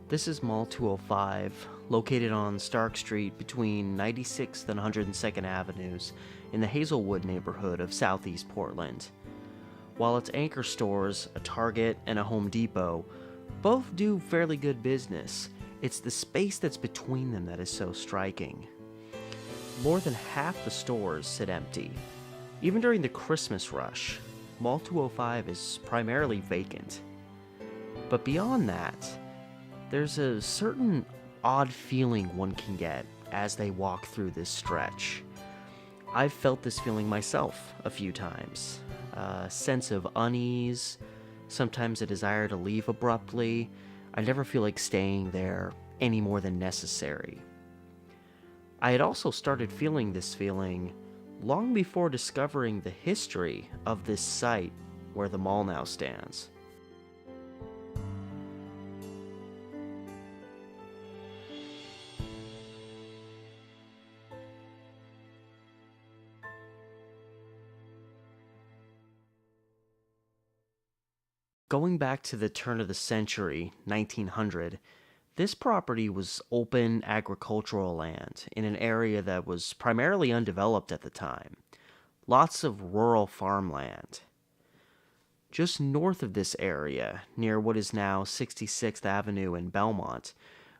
This is Mall 205, located on Stark Street between 96th and 102nd Avenues in the Hazelwood neighborhood of Southeast Portland. While its anchor stores, a Target and a Home Depot, both do fairly good business, it's the space that's between them that is so striking. More than half the stores sit empty. Even during the Christmas rush, Mall 205 is primarily vacant. But beyond that, there's a certain odd feeling one can get as they walk through this stretch. I've felt this feeling myself a few times. A sense of unease, sometimes a desire to leave abruptly. I never feel like staying there any more than necessary. I had also started feeling this feeling long before discovering the history of this site where the mall now stands. Going back to the turn of the century, 1900, this property was open agricultural land in an area that was primarily undeveloped at the time. Lots of rural farmland. Just north of this area, near what is now 66th Avenue in Belmont,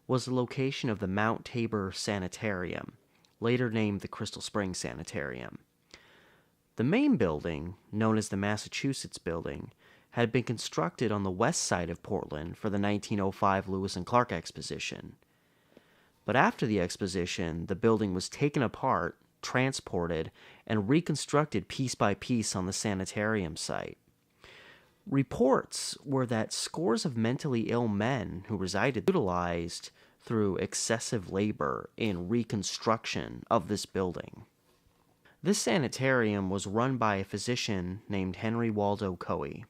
was the location of the Mount Tabor Sanitarium, later named the Crystal Springs Sanitarium. The main building, known as the Massachusetts Building, had been constructed on the west side of Portland for the 1905 Lewis and Clark Exposition. But after the exposition, the building was taken apart, transported, and reconstructed piece by piece on the sanitarium site. Reports were that scores of mentally ill men who resided utilized through excessive labor in reconstruction of this building. This sanitarium was run by a physician named Henry Waldo Coe.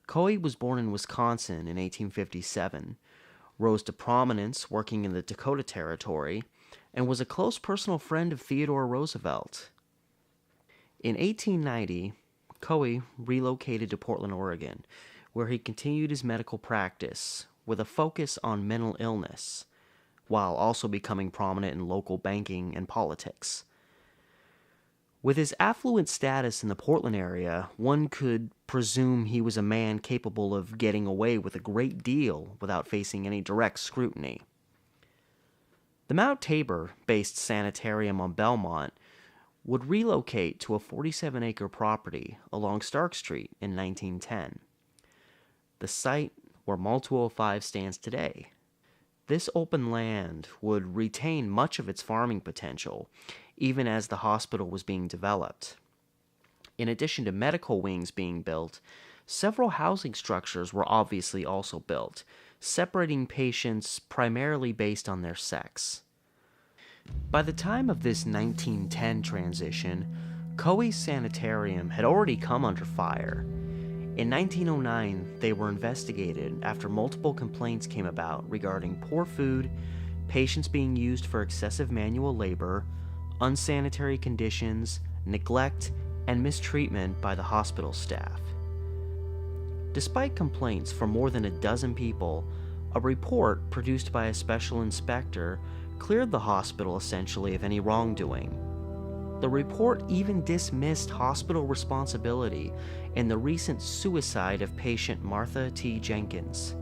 Coe was born in Wisconsin in 1857, rose to prominence working in the Dakota Territory, and was a close personal friend of Theodore Roosevelt. In 1890, Coe relocated to Portland, Oregon, where he continued his medical practice with a focus on mental illness, while also becoming prominent in local banking and politics. With his affluent status in the Portland area, one could presume he was a man capable of getting away with a great deal without facing any direct scrutiny. The Mount Tabor-based sanitarium on Belmont would relocate to a 47-acre property along Stark Street in 1910, the site where Mall 205 stands today. This open land would retain much of its farming potential, even as the hospital was being developed. In addition to medical wings being built, several housing structures were obviously also built, separating patients primarily based on their sex. By the time of this 1910 transition, Coe's Sanitarium had already come under fire. In 1909, they were investigated after multiple complaints came about regarding poor food, patients being used for excessive manual labor, unsanitary conditions, neglect, and mistreatment by the hospital staff. Despite complaints from more than a dozen people, a report produced by a special inspector cleared the hospital essentially of any wrongdoing. The report even dismissed hospital responsibility in the recent suicide of patient Martha T. Jenkins.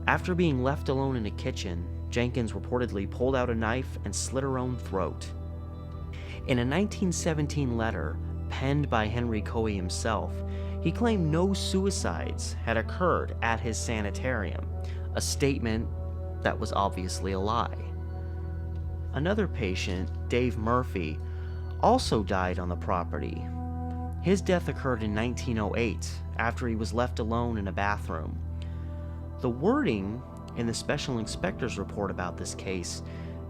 After being left alone in a kitchen, Jenkins reportedly pulled out a knife and slit her own throat. In a 1917 letter, penned by Henry Coe himself, he claimed no suicides had occurred at his sanitarium, a statement that was obviously a lie. Another patient, Dave Murphy, also died on the property. His death occurred in 1908 after he was left alone in a bathroom. The wording in the special inspector's report about this case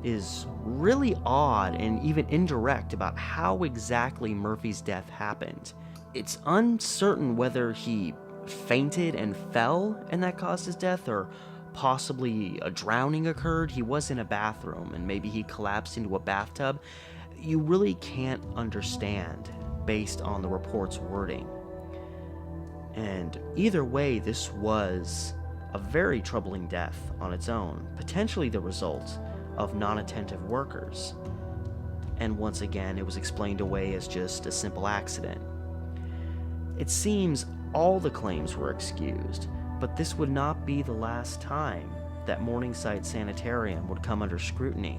is really odd and even indirect about how exactly Murphy's death happened. It's uncertain whether he fainted and fell and that caused his death, or possibly a drowning occurred. He was in a bathroom and maybe he collapsed into a bathtub. You really can't understand based on the report's wording. And either way, this was a very troubling death on its own, potentially the result of non-attentive workers. And once again, it was explained away as just a simple accident. It seems all the claims were excused, but this would not be the last time that Morningside Sanitarium would come under scrutiny.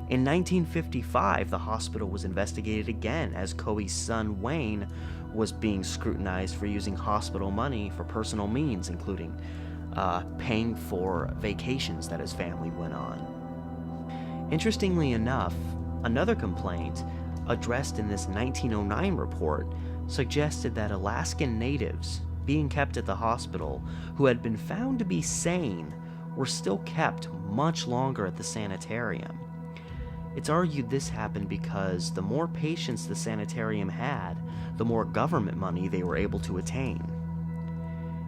In 1955, the hospital was investigated again as Coey's son Wayne was being scrutinized for using hospital money for personal means, including paying for vacations that his family went on. Interestingly enough, another complaint addressed in this 1909 report suggested that Alaskan natives being kept at the hospital who had been found to be sane were still kept much longer at the sanitarium. It's argued this happened because the more patients the sanitarium had, the more government money they were able to attain.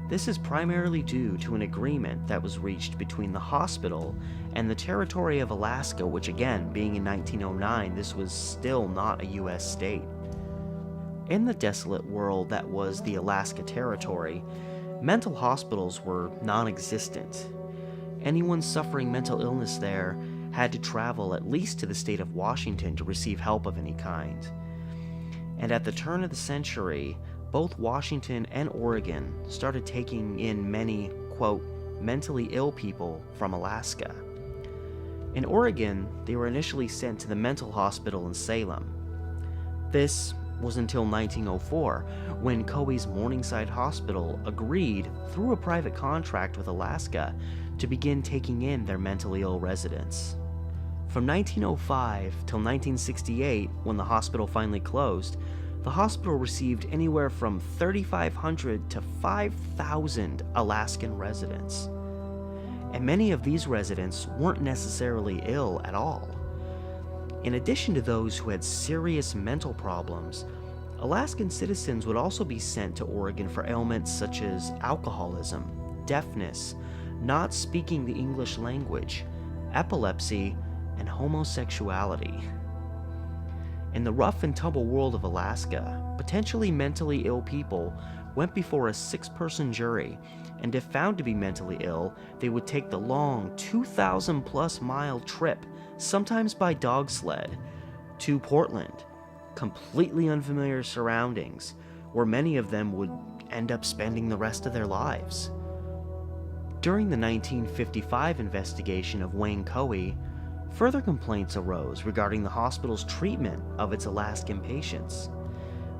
This is primarily due to an agreement that was reached between the hospital and the territory of Alaska, which again, being in 1909, this was still not a US state. In the desolate world that was the Alaska Territory, mental hospitals were non-existent. Anyone suffering mental illness there had to travel at least to the state of Washington to receive help of any kind. And at the turn of the century, both Washington and Oregon started taking in many, quote, mentally ill people from Alaska. In Oregon, they were initially sent to the mental hospital in Salem. This was until 1904, when Coey's Morningside Hospital agreed, through a private contract with Alaska, to begin taking in their mentally ill residents. From 1905 till 1968, when the hospital finally closed, the hospital received anywhere from 3,500 to 5,000 Alaskan residents. And many of these residents weren't necessarily ill at all. In addition to those who had serious mental problems, Alaskan citizens would also be sent to Oregon for ailments such as alcoholism, deafness, not speaking the English language, epilepsy, and homosexuality. In the rough and tumble world of Alaska, potentially mentally ill people went before a 6-person jury, and if found to be mentally ill, they would take the long 2,000-plus mile trip, sometimes by dog sled, to Portland, completely unfamiliar surroundings, where many of them would end up spending the rest of their lives. During the 1955 investigation of Wayne Coey, further complaints arose regarding the hospital's treatment of its Alaskan patients.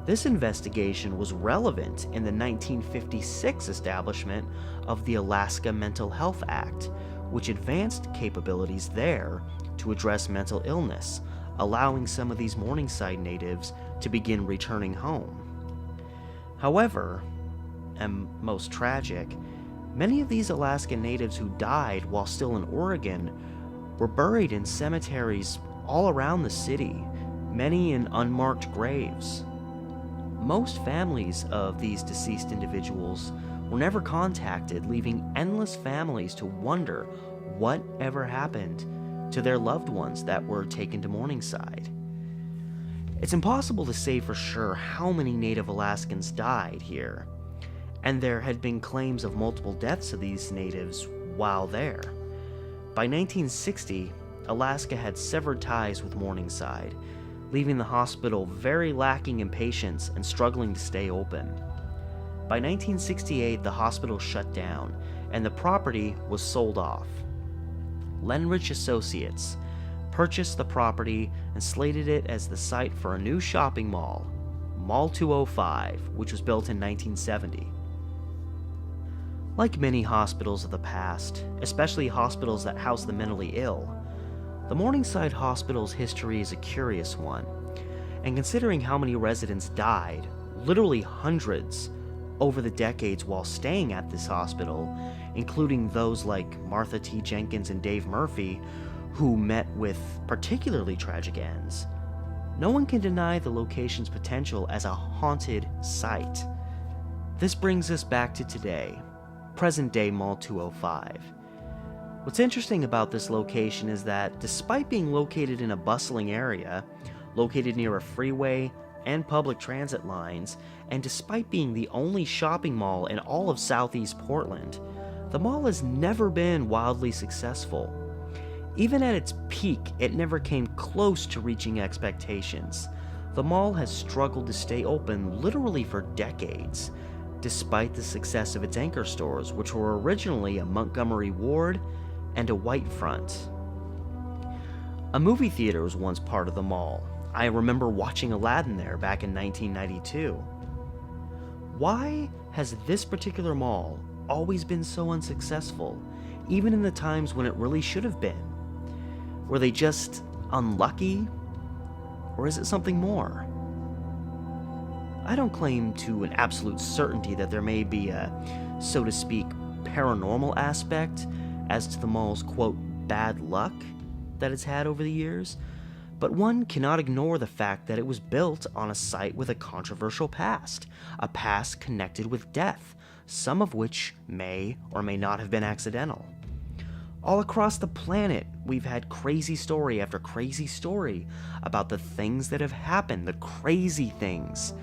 This investigation was relevant in the 1956 establishment of the Alaska Mental Health Act, which advanced capabilities there to address mental illness, allowing some of these Morningside natives to begin returning home. However, and most tragic, many of these Alaskan natives who died while still in Oregon were buried in cemeteries all around the city, many in unmarked graves. Most families of these deceased individuals were never contacted, leaving endless families to wonder what ever happened to their loved ones that were taken to Morningside. It's impossible to say for sure how many Native Alaskans died here, and there had been claims of multiple deaths of these natives while there. By 1960, Alaska had severed ties with Morningside, leaving the hospital very lacking in patients and struggling to stay open. By 1968, the hospital shut down, and the property was sold off. Lenrich Associates purchased the property and slated it as the site for a new shopping mall, Mall 205, which was built in 1970. Like many hospitals of the past, especially hospitals that house the mentally ill, the Morningside Hospital's history is a curious one, and considering how many residents died, literally hundreds, over the decades while staying at this hospital, including those like Martha T. Jenkins and Dave Murphy, who met with particularly tragic ends, no one can deny the location's potential as a haunted site. This brings us back to today, present-day Mall 205. What's interesting about this location is that despite being located in a bustling area, located near a freeway and public transit lines, and despite being the only shopping mall in all of Southeast Portland, the mall has never been wildly successful. Even at its peak, it never came close to reaching expectations. The mall has struggled to stay open literally for decades, despite the success of its anchor stores, which were originally a Montgomery Ward and a White Front. A movie theater was once part of the mall. I remember watching Aladdin there back in 1992. Why has this particular mall always been so unsuccessful, even in the times when it really should have been? Were they just unlucky? Or is it something more? I don't claim to an absolute certainty that there may be a, so to speak, paranormal aspect as to the mall's, quote, bad luck that it's had over the years, but one cannot ignore the fact that it was built on a site with a controversial past, a past connected with death, some of which may or may not have been accidental. All across the planet, we've had crazy story after crazy story about the things that have happened, the crazy things,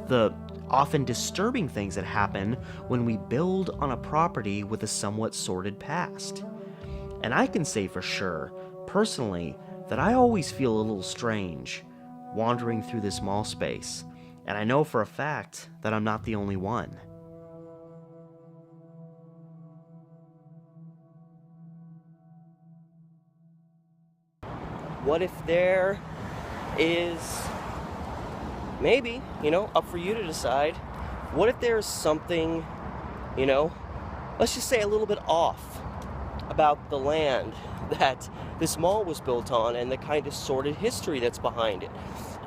the often disturbing things that happen when we build on a property with a somewhat sordid past. And I can say for sure, personally, that I always feel a little strange wandering through this mall space, and I know for a fact that I'm not the only one. What if there is, maybe, up for you to decide, what if there's something, let's just say a little bit off about the land that this mall was built on and the kind of sordid history that's behind it?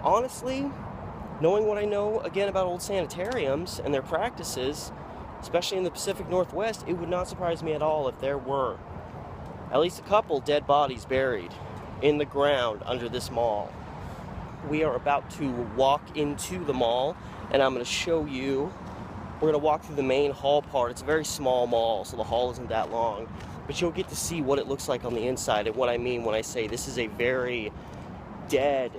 Honestly, knowing what I know, again, about old sanitariums and their practices, especially in the Pacific Northwest, it would not surprise me at all if there were at least a couple dead bodies buried in the ground under this mall. We are about to walk into the mall, and I'm going to show you. We're going to walk through the main hall part. It's a very small mall, so the hall isn't that long, but you'll get to see what it looks like on the inside and what I mean when I say this is a very dead,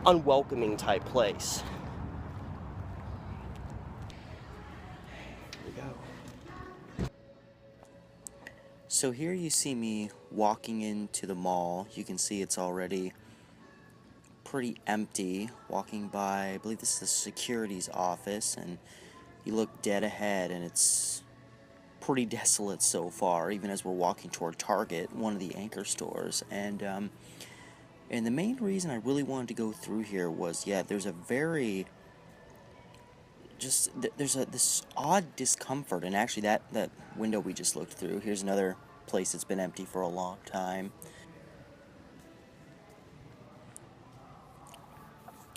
unwelcoming type place. Here we go. So here you see me walking into the mall. You can see it's already pretty empty. Walking by, I believe this is the security's office, and you look dead ahead and it's pretty desolate so far, even as we're walking toward Target, one of the anchor stores. And the main reason I really wanted to go through here was, there's a very this odd discomfort. And actually that window we just looked through, here's another place that's been empty for a long time.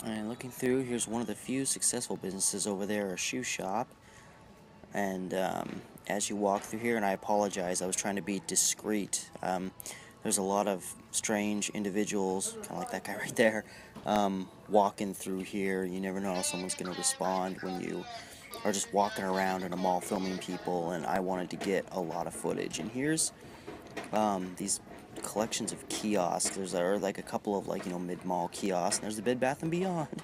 And looking through, here's one of the few successful businesses over there, a shoe shop. And as you walk through here, and I apologize, I was trying to be discreet. There's a lot of strange individuals, kind of like that guy right there, walking through here. You never know how someone's going to respond when you are just walking around in a mall filming people, and I wanted to get a lot of footage. And here's these collections of kiosks. There's like a couple of mid-mall kiosks, and there's the Bed Bath & Beyond.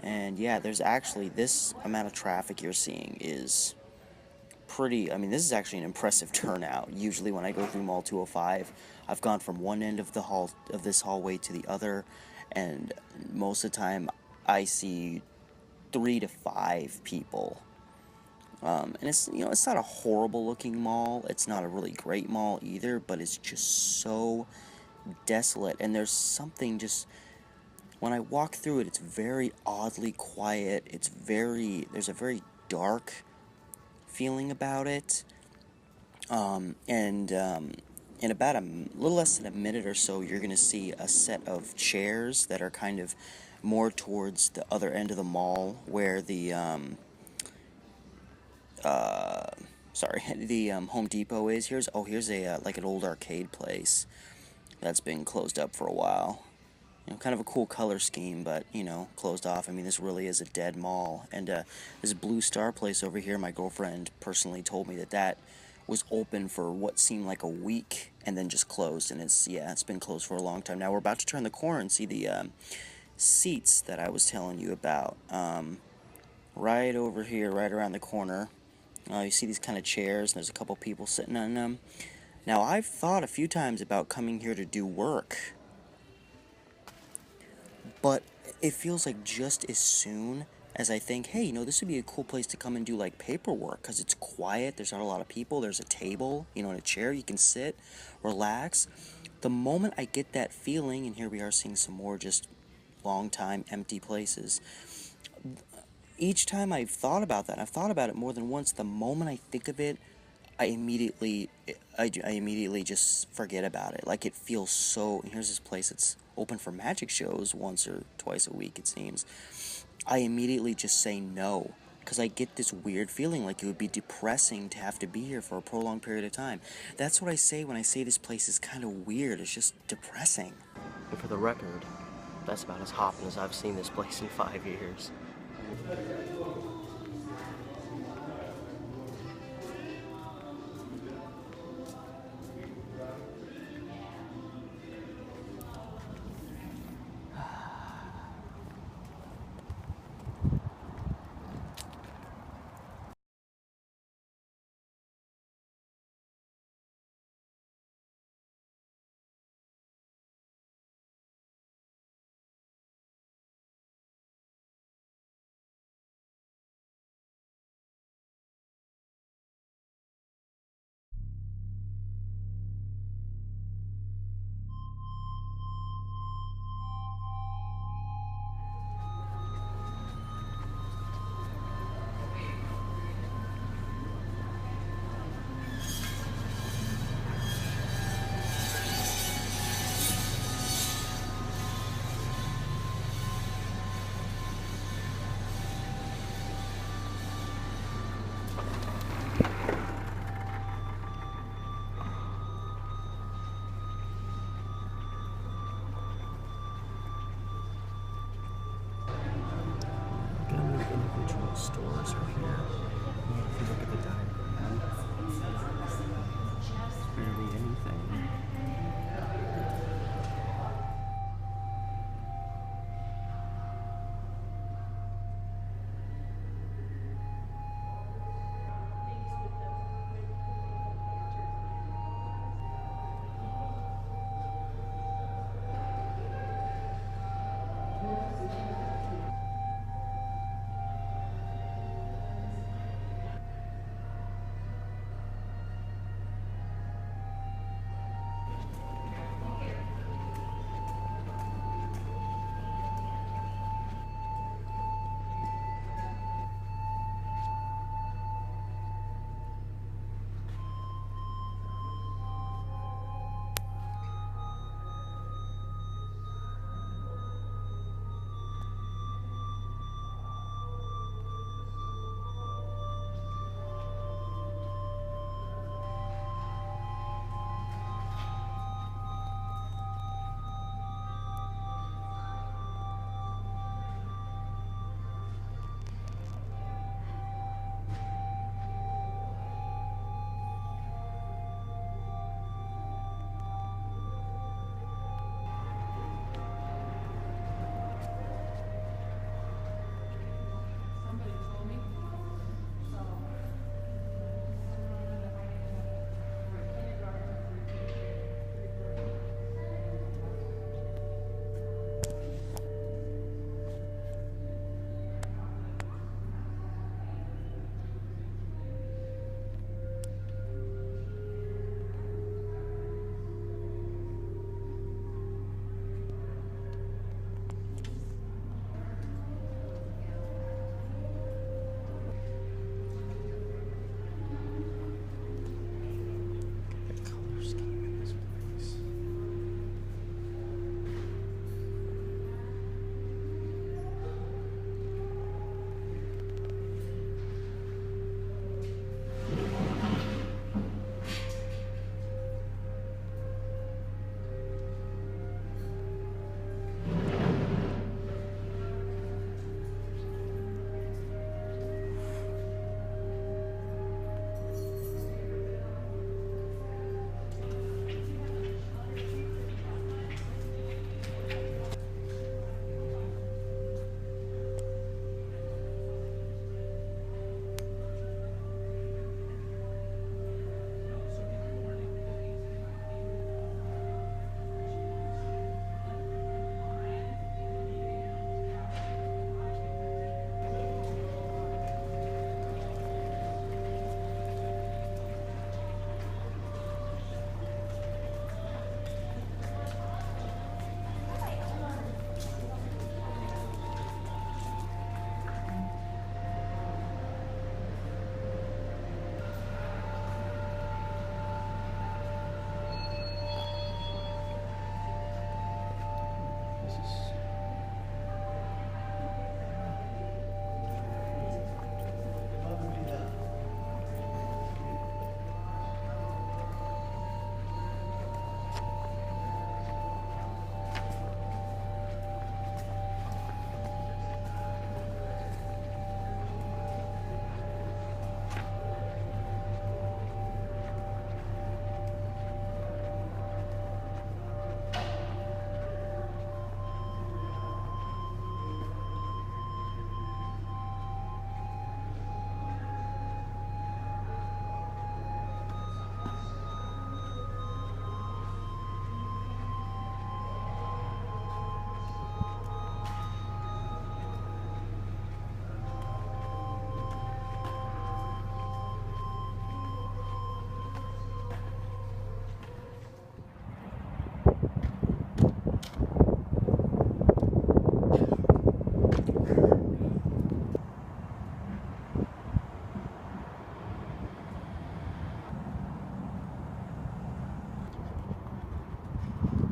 And there's actually this amount of traffic you're seeing is pretty, this is actually an impressive turnout. Usually when I go through Mall 205, I've gone from one end of this hallway to the other, and most of the time I see 3 to 5 people. And it's it's not a horrible looking mall. It's not a really great mall either, but it's just so desolate. And there's something just, when I walk through it, it's very oddly quiet. There's a very dark feeling about it. In about a little less than a minute or so, you're going to see a set of chairs that are kind of more towards the other end of the mall, where the Home Depot is. Here's a like an old arcade place that's been closed up for a while. Kind of a cool color scheme, but closed off. This really is a dead mall. And this Blue Star place over here, my girlfriend personally told me that was open for what seemed like a week and then just closed, and it's been closed for a long time. Now we're about to turn the corner and see the seats that I was telling you about. Right over here, right around the corner, You see these kind of chairs, and there's a couple people sitting on them. Now, I've thought a few times about coming here to do work, but it feels like just as soon as I think, hey, this would be a cool place to come and do like paperwork because it's quiet, there's not a lot of people, there's a table, and a chair you can sit, relax. The moment I get that feeling, and here we are seeing some more just long time empty places, each time I've thought about that, I've thought about it more than once, the moment I think of it, I immediately, I immediately just forget about it. Like it feels so. Here's this place that's open for magic shows once or twice a week, it seems. I immediately just say no because I get this weird feeling like it would be depressing to have to be here for a prolonged period of time. That's what I say when I say this place is kind of weird. It's just depressing. And for the record, that's about as hopping as I've seen this place in 5 years.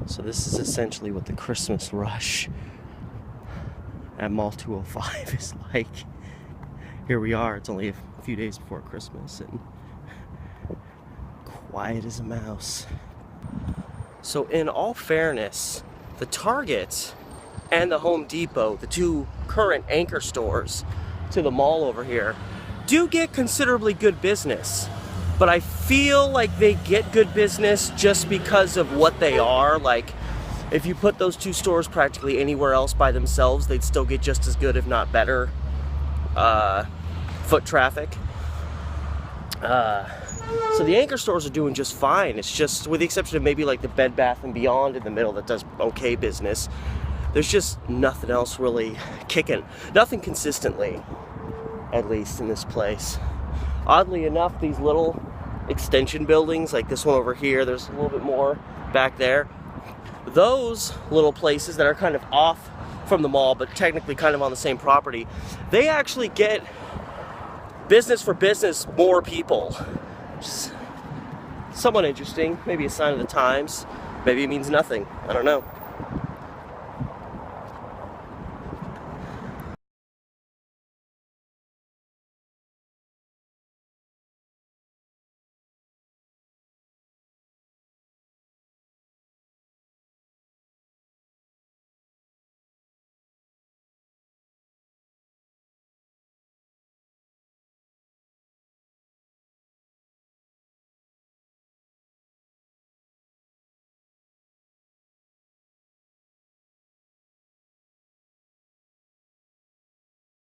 So this is essentially what the Christmas rush at Mall 205 is like. Here we are, it's only a few days before Christmas and quiet as a mouse. So in all fairness, the Target and the Home Depot, the two current anchor stores to the mall over here, do get considerably good business. But I feel like they get good business just because of what they are. Like, if you put those two stores practically anywhere else by themselves, they'd still get just as good, if not better, foot traffic. So the anchor stores are doing just fine. It's just, with the exception of maybe like the Bed Bath & Beyond in the middle that does okay business, there's just nothing else really kicking. Nothing consistently, at least in this place. Oddly enough, these little extension buildings, like this one over here, there's a little bit more back there. Those little places that are kind of off from the mall, but technically kind of on the same property, they actually get business for business more people. Which is somewhat interesting. Maybe a sign of the times. Maybe it means nothing. I don't know.